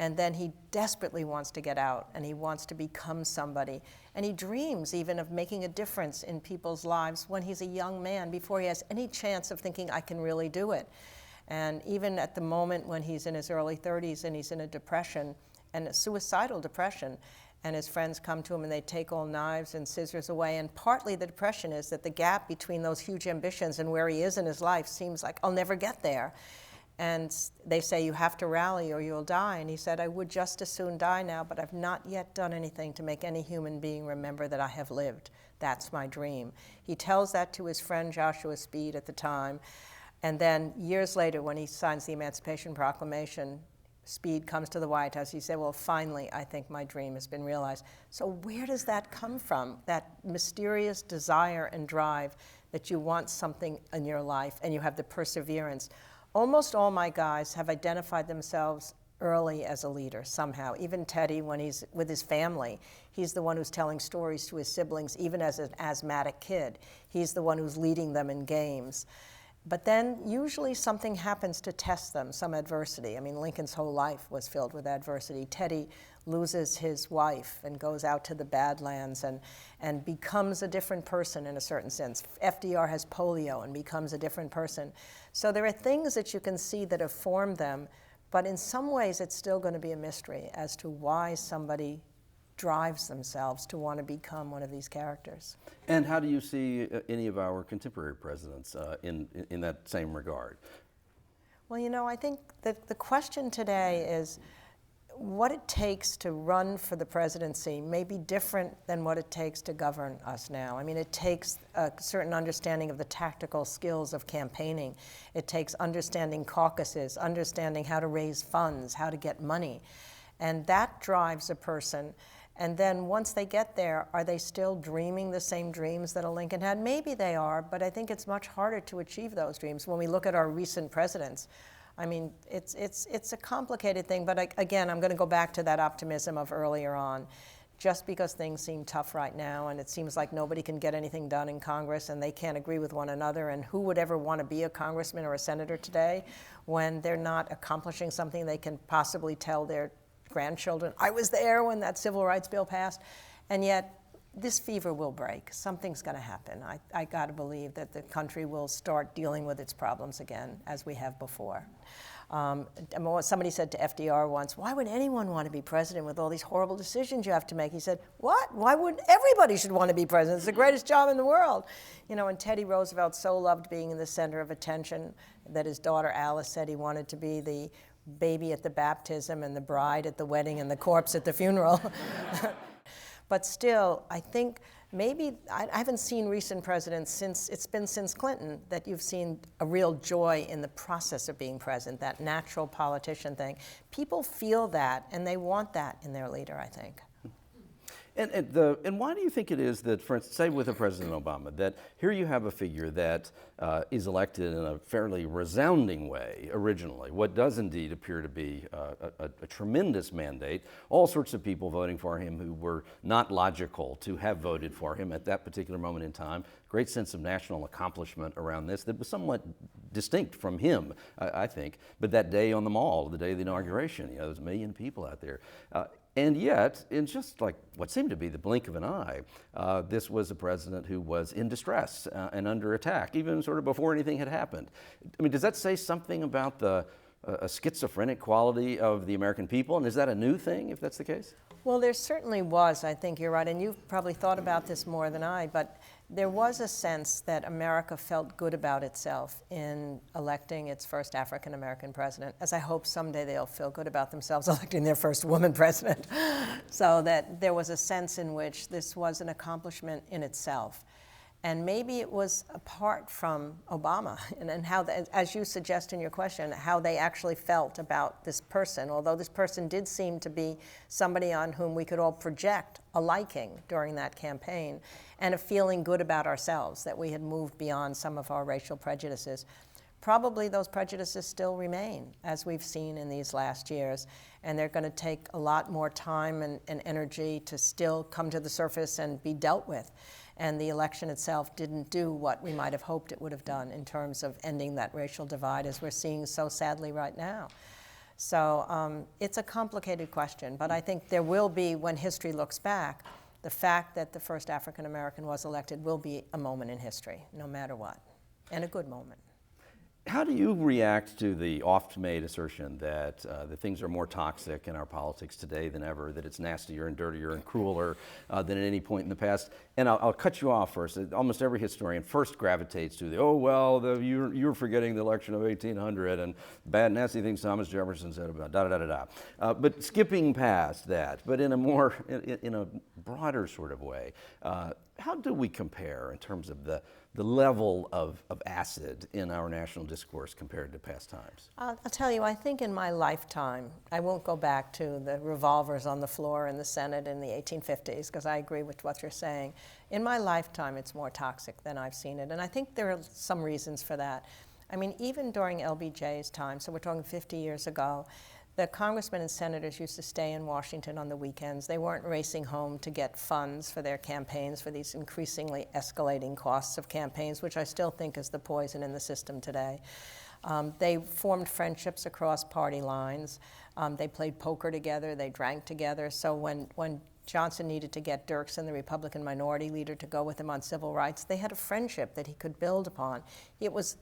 And then he desperately wants to get out, and he wants to become somebody. And he dreams even of making a difference in people's lives when he's a young man, before he has any chance of thinking, I can really do it. And even at the moment when he's in his early 30s and he's in a depression, and a suicidal depression, and his friends come to him and they take all knives and scissors away. And partly the depression is that the gap between those huge ambitions and where he is in his life seems like, I'll never get there. And they say, you have to rally or you'll die. And he said, I would just as soon die now, but I've not yet done anything to make any human being remember that I have lived. That's my dream. He tells that to his friend Joshua Speed at the time. And then years later, when he signs the Emancipation Proclamation, Speed comes to the White House. He said, well, finally, I think my dream has been realized. So where does that come from, that mysterious desire and drive that you want something in your life and you have the perseverance? Almost all my guys have identified themselves early as a leader somehow. Even Teddy, when he's with his family, he's the one who's telling stories to his siblings, even as an asthmatic kid. He's the one who's leading them in games. But then usually something happens to test them, some adversity. I mean, Lincoln's whole life was filled with adversity. Teddy loses his wife and goes out to the Badlands and becomes a different person in a certain sense. FDR has polio and becomes a different person. So there are things that you can see that have formed them, but in some ways it's still going to be a mystery as to why somebody drives themselves to want to become one of these characters.
And how do you see any of our contemporary presidents in that same regard?
Well, you know, I think that the question today is what it takes to run for the presidency may be different than what it takes to govern us now. I mean, it takes a certain understanding of the tactical skills of campaigning. It takes understanding caucuses, understanding how to raise funds, how to get money. And that drives a person. And then once they get there, are they still dreaming the same dreams that a Lincoln had? Maybe they are, but I think it's much harder to achieve those dreams. When we look at our recent presidents, I mean, it's a complicated thing, but again, I'm going to go back to that optimism of earlier on. Just because things seem tough right now and it seems like nobody can get anything done in Congress and they can't agree with one another, and who would ever want to be a congressman or a senator today when they're not accomplishing something they can possibly tell their grandchildren, I was there when that civil rights bill passed, and yet this fever will break. Something's going to happen. I got to believe that the country will start dealing with its problems again, as we have before. Somebody said to FDR once, why would anyone want to be president with all these horrible decisions you have to make? He said, what? Why wouldn't everybody should want to be president? It's the greatest job in the world. You know, and Teddy Roosevelt so loved being in the center of attention that his daughter Alice said he wanted to be the baby at the baptism and the bride at the wedding and the corpse at the funeral. But still, I think maybe, I haven't seen recent presidents since Clinton, that you've seen a real joy in the process of being president, that natural politician thing. People feel that, and they want that in their leader, I think.
And why do you think it is that, for instance, say with President Obama, that here you have a figure that is elected in a fairly resounding way originally, what does indeed appear to be a tremendous mandate, all sorts of people voting for him who were not logical to have voted for him at that particular moment in time, great sense of national accomplishment around this that was somewhat distinct from him, I think, but that day on the Mall, the day of the inauguration, you know, there's 1 million people out there. And yet, in just like what seemed to be the blink of an eye, this was a president who was in distress and under attack, even sort of before anything had happened. I mean, does that say something about the schizophrenic quality of the American people? And is that a new thing, if that's the case?
Well, there certainly was, I think you're right, and you've probably thought about this more than I, but there was a sense that America felt good about itself in electing its first African-American president, as I hope someday they'll feel good about themselves electing their first woman president. So that there was a sense in which this was an accomplishment in itself. And maybe it was apart from Obama and how, as you suggest in your question, how they actually felt about this person, although this person did seem to be somebody on whom we could all project a liking during that campaign and a feeling good about ourselves, that we had moved beyond some of our racial prejudices. Probably those prejudices still remain, as we've seen in these last years, and they're going to take a lot more time and energy to still come to the surface and be dealt with. And the election itself didn't do what we might have hoped it would have done in terms of ending that racial divide, as we're seeing so sadly right now. So it's a complicated question, but I think there will be, when history looks back, the fact that the first African American was elected will be a moment in history, no matter what, and a good moment.
How do you react to the oft-made assertion that things are more toxic in our politics today than ever, that it's nastier and dirtier and crueler than at any point in the past? And I'll cut you off first. Almost every historian first gravitates to you're forgetting the election of 1800 and bad, nasty things Thomas Jefferson said about da-da-da-da-da. But skipping past that, but in a broader sort of way, how do we compare in terms of the level of acid in our national discourse compared to past times?
I'll tell you, I think in my lifetime, I won't go back to the revolvers on the floor in the Senate in the 1850s, because I agree with what you're saying. In my lifetime, it's more toxic than I've seen it, and I think there are some reasons for that. I mean, even during LBJ's time, so we're talking 50 years ago, the congressmen and senators used to stay in Washington on the weekends. They weren't racing home to get funds for their campaigns, for these increasingly escalating costs of campaigns, which I still think is the poison in the system today. They formed friendships across party lines. They played poker together. They drank together. So when Johnson needed to get Dirksen, the Republican minority leader, to go with him on civil rights, they had a friendship that he could build upon.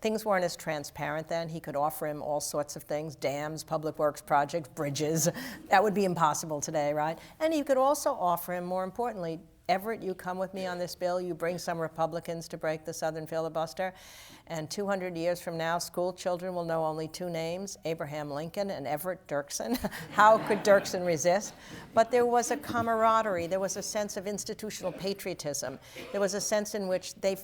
Things weren't as transparent then. He could offer him all sorts of things, dams, public works projects, bridges. That would be impossible today, right? And he could also offer him, more importantly, Everett, you come with me on this bill, you bring some Republicans to break the Southern filibuster, and 200 years from now, school children will know only two names, Abraham Lincoln and Everett Dirksen. How could Dirksen resist? But there was a camaraderie, there was a sense of institutional patriotism. There was a sense in which they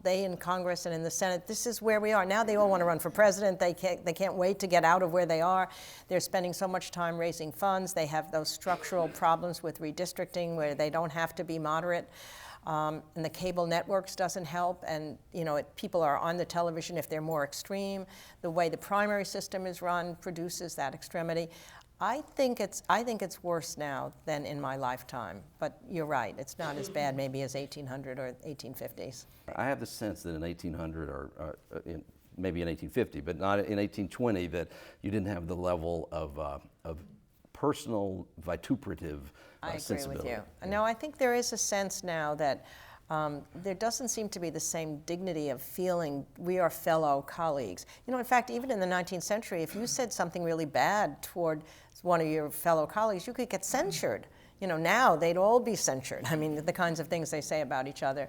in Congress and in the Senate, this is where we are. Now they all want to run for president. They can't wait to get out of where they are. They're spending so much time raising funds. They have those structural problems with redistricting where they don't have to be moderate. And the cable networks doesn't help, and people are on the television if they're more extreme. The way the primary system is run produces that extremity. I think it's worse now than in my lifetime, but you're right, it's not as bad maybe as 1800 or 1850s.
I have the sense that in 1800 or maybe in 1850, but not in 1820, that you didn't have the level of personal vituperative
I agree
sensibility.
with you. No, I think there is a sense now that there doesn't seem to be the same dignity of feeling we are fellow colleagues. In fact, even in the 19th century, if you said something really bad toward one of your fellow colleagues, you could get censured. Now they'd all be censured. I mean, the kinds of things they say about each other.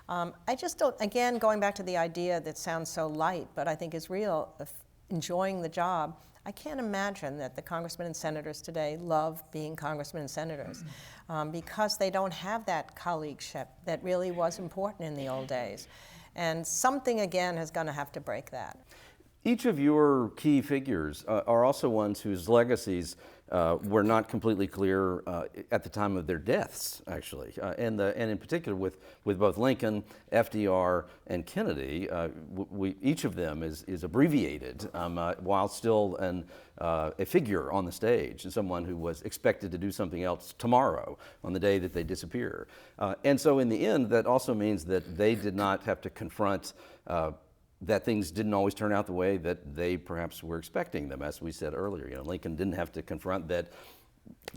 I just don't, again, going back to the idea that sounds so light, but I think is real, of enjoying the job, I can't imagine that the congressmen and senators today love being congressmen and senators because they don't have that colleagueship that really was important in the old days. And something, again, is going to have to break that.
Each of your key figures are also ones whose legacies were not completely clear at the time of their deaths, actually. And in particular with both Lincoln, FDR, and Kennedy, each of them is abbreviated while still a figure on the stage, and someone who was expected to do something else tomorrow on the day that they disappear. And so in the end, that also means that they did not have to confront that things didn't always turn out the way that they perhaps were expecting them. As we said earlier, Lincoln didn't have to confront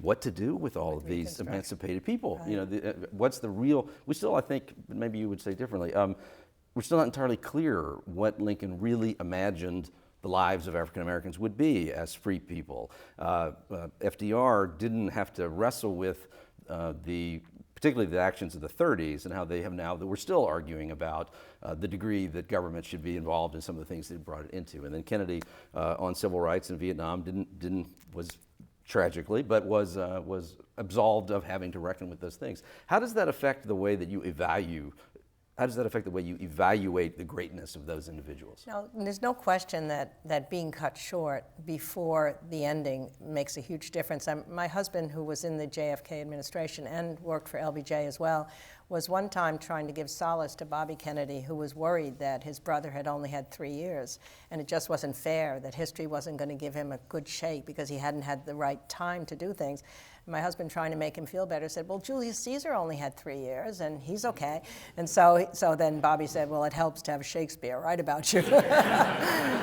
what to do with all of these emancipated people. Right. What's the real, we still, I think, maybe you would say differently, we're still not entirely clear what Lincoln really imagined the lives of African Americans would be as free people. FDR didn't have to wrestle with particularly the actions of the 30s and how they have now, that we're still arguing about the degree that government should be involved in some of the things they brought it into. And then Kennedy on civil rights in Vietnam was tragically, but was absolved of having to reckon with those things. How does that affect the way that you evaluate the greatness of those individuals?
No, there's no question that being cut short before the ending makes a huge difference. My husband, who was in the JFK administration and worked for LBJ as well, was one time trying to give solace to Bobby Kennedy, who was worried that his brother had only had 3 years, and it just wasn't fair, that history wasn't going to give him a good shake because he hadn't had the right time to do things. My husband, trying to make him feel better, said, well, Julius Caesar only had 3 years, and he's okay. And so then Bobby said, well, it helps to have Shakespeare write about you.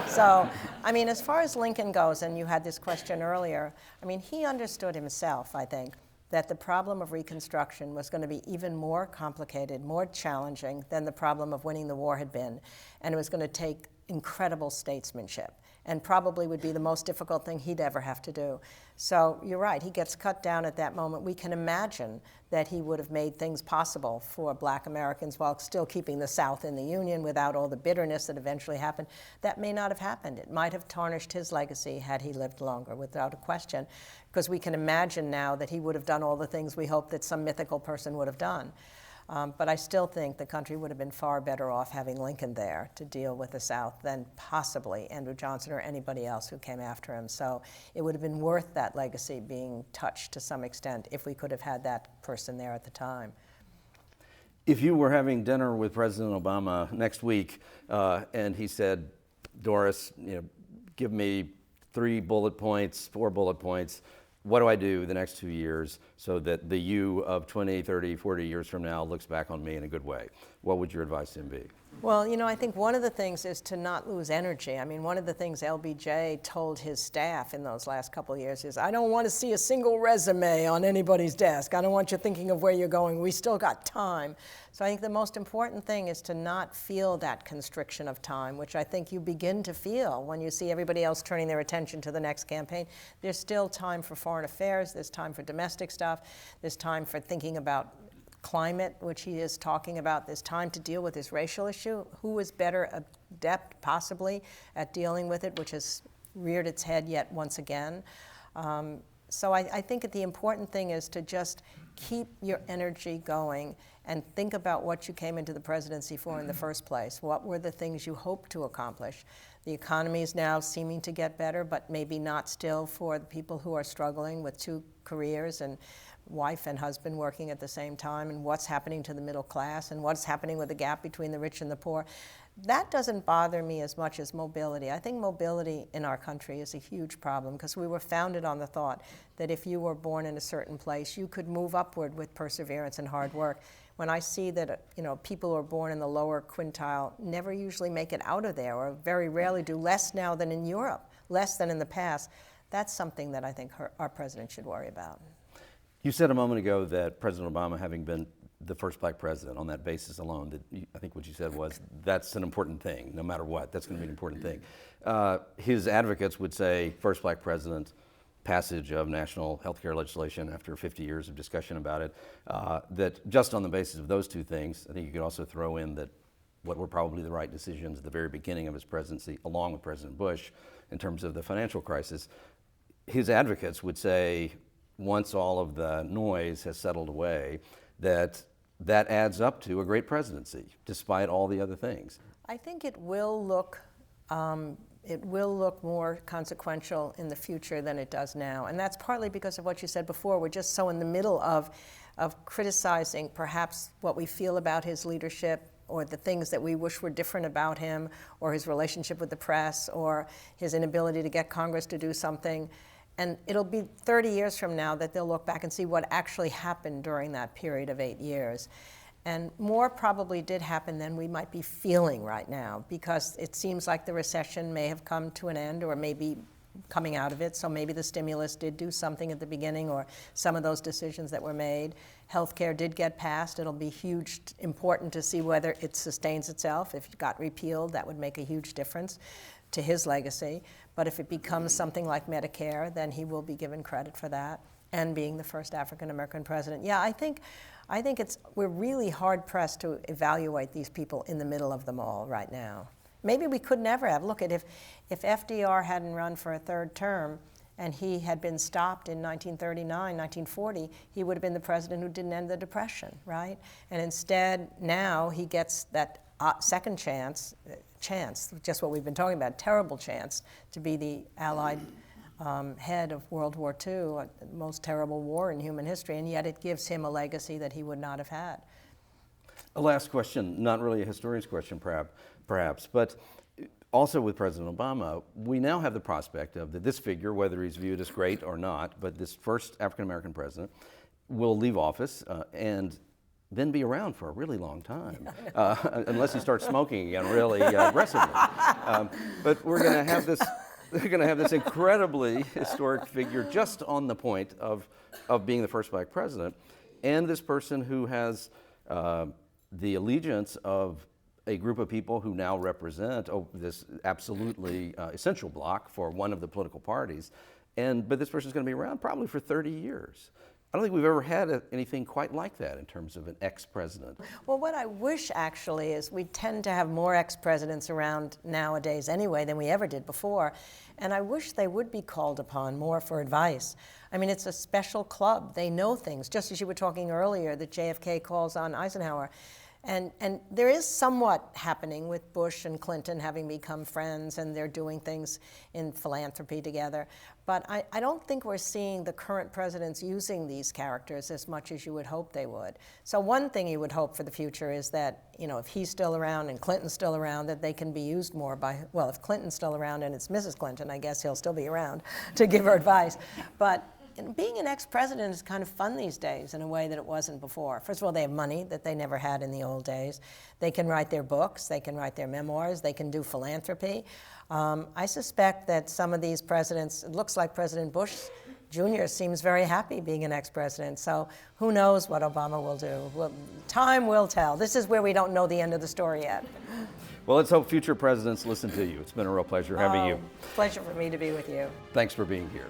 So, I mean, as far as Lincoln goes, and you had this question earlier, I mean, he understood himself, I think, that the problem of Reconstruction was going to be even more complicated, more challenging than the problem of winning the war had been. And it was going to take incredible statesmanship, and probably would be the most difficult thing he'd ever have to do. So you're right, he gets cut down at that moment. We can imagine that he would have made things possible for Black Americans while still keeping the South in the Union without all the bitterness that eventually happened. That may not have happened. It might have tarnished his legacy had he lived longer, without a question, because we can imagine now that he would have done all the things we hope that some mythical person would have done. But I still think the country would have been far better off having Lincoln there to deal with the South than possibly Andrew Johnson or anybody else who came after him. So it would have been worth that legacy being touched to some extent if we could have had that person there at the time.
If you were having dinner with President Obama next week and he said, Doris, give me 3 bullet points, 4 bullet points, what do I do the next 2 years so that the you of 20, 30, 40 years from now looks back on me in a good way? What would your advice to him be?
Well, I think one of the things is to not lose energy. I mean, one of the things LBJ told his staff in those last couple of years is, I don't want to see a single resume on anybody's desk. I don't want you thinking of where you're going. We still got time. So I think the most important thing is to not feel that constriction of time, which I think you begin to feel when you see everybody else turning their attention to the next campaign. There's still time for foreign affairs. There's time for domestic stuff. There's time for thinking about climate, which he is talking about. There's time to deal with this racial issue. Who is better adept, possibly, at dealing with it, which has reared its head yet once again. So I think that the important thing is to just keep your energy going and think about what you came into the presidency for in the first place. What were the things you hoped to accomplish? The economy is now seeming to get better, but maybe not still for the people who are struggling with 2 careers and wife and husband working at the same time, and what's happening to the middle class, and what's happening with the gap between the rich and the poor. That doesn't bother me as much as mobility. I think mobility in our country is a huge problem because we were founded on the thought that if you were born in a certain place, you could move upward with perseverance and hard work. When I see that people who are born in the lower quintile never usually make it out of there, or very rarely do, less now than in Europe, less than in the past, that's something that I think our president should worry about.
You said a moment ago that President Obama, having been the first Black president, on that basis alone, I think what you said was that's an important thing, no matter what, that's going to be an important thing. His advocates would say first Black president, passage of national health care legislation after 50 years of discussion about it, that just on the basis of those 2 things, I think you could also throw in that what were probably the right decisions at the very beginning of his presidency, along with President Bush, in terms of the financial crisis. His advocates would say, once all of the noise has settled away, that adds up to a great presidency, despite all the other things.
I think it will look more consequential in the future than it does now. And that's partly because of what you said before. We're just so in the middle of criticizing perhaps what we feel about his leadership, or the things that we wish were different about him, or his relationship with the press, or his inability to get Congress to do something. And it'll be 30 years from now that they'll look back and see what actually happened during that period of 8 years. And more probably did happen than we might be feeling right now, because it seems like the recession may have come to an end, or maybe coming out of it. So maybe the stimulus did do something at the beginning, or some of those decisions that were made. Healthcare did get passed. It'll be important to see whether it sustains itself. If it got repealed, that would make a huge difference to his legacy. But if it becomes something like Medicare, then he will be given credit for that, and being the first African American president. Yeah, I think we're really hard pressed to evaluate these people in the middle of them all right now. Maybe we could never have. Look at if FDR hadn't run for a 3rd term and he had been stopped in 1939, 1940, he would have been the president who didn't end the Depression, right? And instead, now he gets that second chance, just what we've been talking about, terrible chance to be the Allied head of World War II, the most terrible war in human history, and yet it gives him a legacy that he would not have had.
A last question, not really a historian's question perhaps, but also with President Obama, we now have the prospect of that this figure, whether he's viewed as great or not, but this first African-American president will leave office and then be around for a really long time, unless he starts smoking again really aggressively. But we're going to have this. They're going to have this incredibly historic figure just on the point of being the first black president, and this person who has the allegiance of a group of people who now represent this absolutely essential bloc for one of the political parties. But this person's going to be around probably for 30 years. I don't think we've ever had anything quite like that in terms of an ex-president.
Well, what I wish actually is we tend to have more ex-presidents around nowadays anyway than we ever did before. And I wish they would be called upon more for advice. I mean, it's a special club. They know things, just as you were talking earlier, that JFK calls on Eisenhower. And there is somewhat happening with Bush and Clinton having become friends, and they're doing things in philanthropy together. But I don't think we're seeing the current presidents using these characters as much as you would hope they would. So one thing you would hope for the future is that, you know, if he's still around and Clinton's still around, that they can be used more by, well, if Clinton's still around and it's Mrs. Clinton, I guess he'll still be around to give her advice. But being an ex-president is kind of fun these days in a way that it wasn't before. First of all, they have money that they never had in the old days. They can write their books, they can write their memoirs, they can do philanthropy. I suspect that some of these presidents, it looks like President Bush Jr. seems very happy being an ex-president. So who knows what Obama will do? Well, time will tell. This is where we don't know the end of the story yet.
Well, let's hope future presidents listen to you. It's been a real pleasure having you.
Pleasure for me to be with you.
Thanks for being here.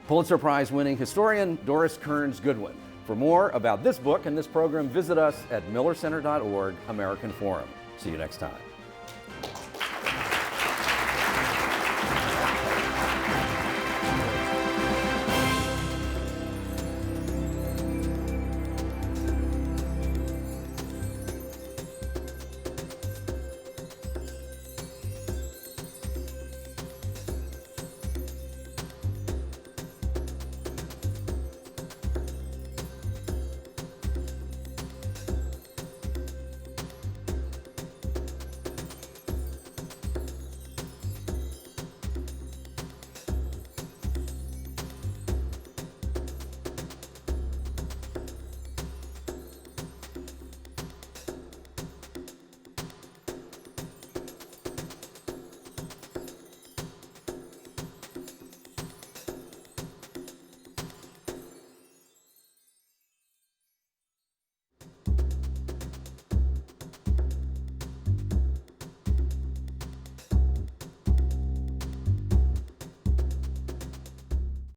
Pulitzer Prize-winning historian Doris Kearns Goodwin. For more about this book and this program, visit us at millercenter.org, American Forum. See you next time.